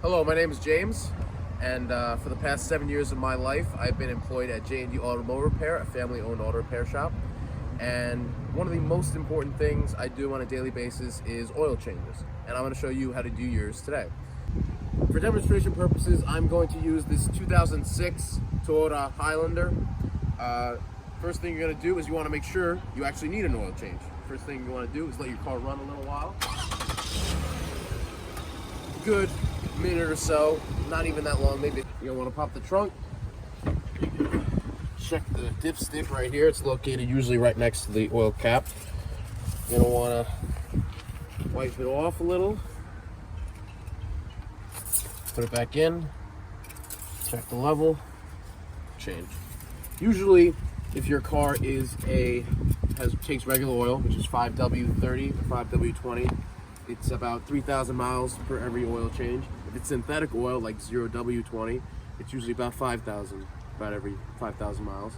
Hello, my name is James, and for the past 7 years of my life, I've been employed at J&D Automotive Repair, a family-owned auto repair shop. And one of the most important things I do on a daily basis is oil changes, and I'm going to show you how to do yours today. For demonstration purposes, I'm going to use this 2006 Toyota Highlander. First thing you're going to do is you want to make sure you actually need an oil change. First thing you want to do is let your car run a little while. Good minute or so, not even that long. Maybe you're gonna want to pop the trunk. Check the dipstick right here. It's located usually right next to the oil cap. You're gonna want to wipe it off a little, put it back in, check the level, change. Usually if your car takes regular oil, which is 5W30 or 5W20, it's about 3,000 miles per every oil change. If it's synthetic oil like 0W20, it's usually about 5,000, about every 5,000 miles.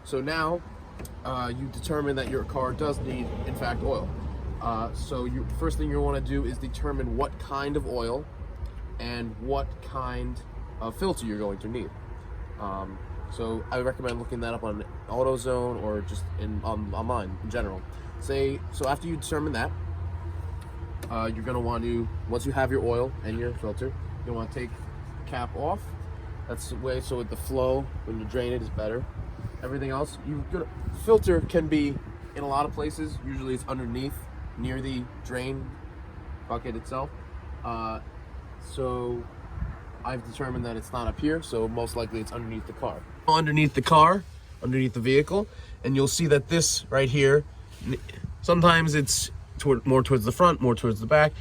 So now you determine that your car does need, in fact, oil. So the first thing you want to do is determine what kind of oil and what kind of filter you're going to need. So I would recommend looking that up on AutoZone or just online in general. So after you determine that, you're going to want to, once you have your oil and your filter, you want to take the cap off. That's the way so the flow when you drain it is better. Everything else, filter can be in a lot of places. Usually it's underneath, near the drain bucket itself. So I've determined that it's not up here, so most likely it's underneath the car. Underneath the vehicle, and you'll see that this right here, sometimes it's more towards the front, more towards the back.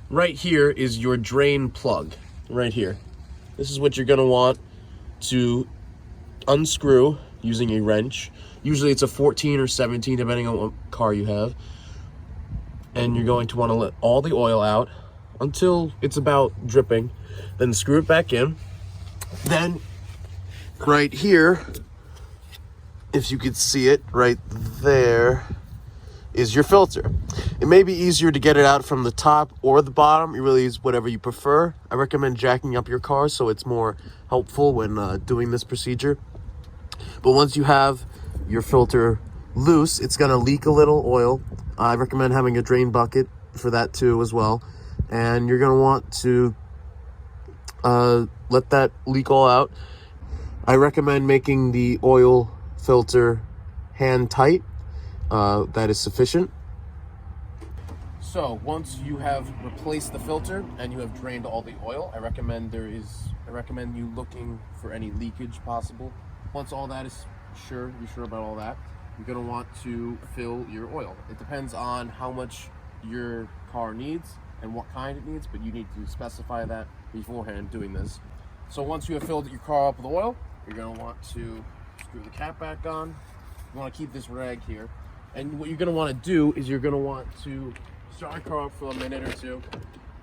Right here is your drain plug, right here. This is what you're gonna want to unscrew using a wrench. Usually it's a 14 or 17, depending on what car you have. And you're going to want to let all the oil out until it's about dripping. Then screw it back in. Then right here, if you could see it right there, is your filter. It may be easier to get it out from the top or the bottom. It really is whatever you prefer. I recommend jacking up your car so it's more helpful when doing this procedure. But once you have your filter loose, it's gonna leak a little oil. I recommend having a drain bucket for that too as well. And you're gonna want to let that leak all out. I recommend making the oil filter hand tight. That is sufficient. So once you have replaced the filter and you have drained all the oil, I recommend you looking for any leakage possible. Once all that is you're sure about all that, you're gonna want to fill your oil. It depends on how much your car needs and what kind it needs, but you need to specify that beforehand doing this. So once you have filled your car up with oil, you're gonna want to screw the cap back on. You wanna keep this rag here. And what you're going to want to do is you're going to want to start your car up for a minute or two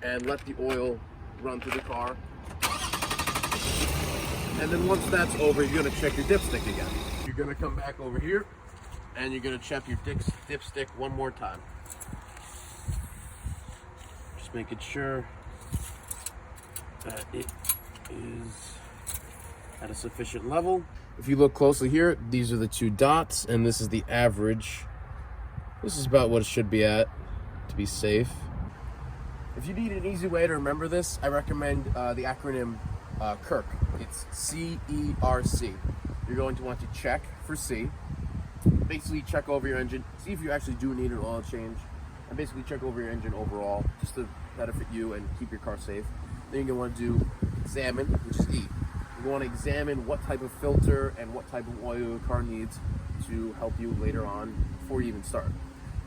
and let the oil run through the car. And then once that's over, you're going to check your dipstick again. You're going to come back over here and you're going to check your dipstick one more time. Just making sure that it is at a sufficient level. If you look closely here, these are the two dots and this is the average. This is about what it should be at to be safe. If you need an easy way to remember this, I recommend the acronym CERC. It's C-E-R-C. You're going to want to check for C. Basically check over your engine, see if you actually do need an oil change, and basically check over your engine overall, just to benefit you and keep your car safe. Then you're going to want to do examine, which is E. You want to examine what type of filter and what type of oil your car needs to help you later on before you even start.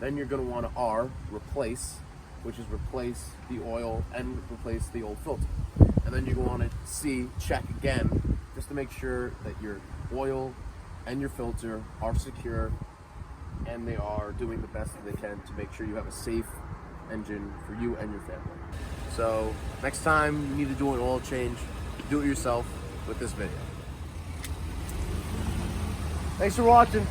Then you're going to want to R, replace, which is replace the oil and replace the old filter. And then you want to C, check again, just to make sure that your oil and your filter are secure and they are doing the best that they can to make sure you have a safe engine for you and your family. So next time you need to do an oil change, do it yourself with this video. Thanks for watching.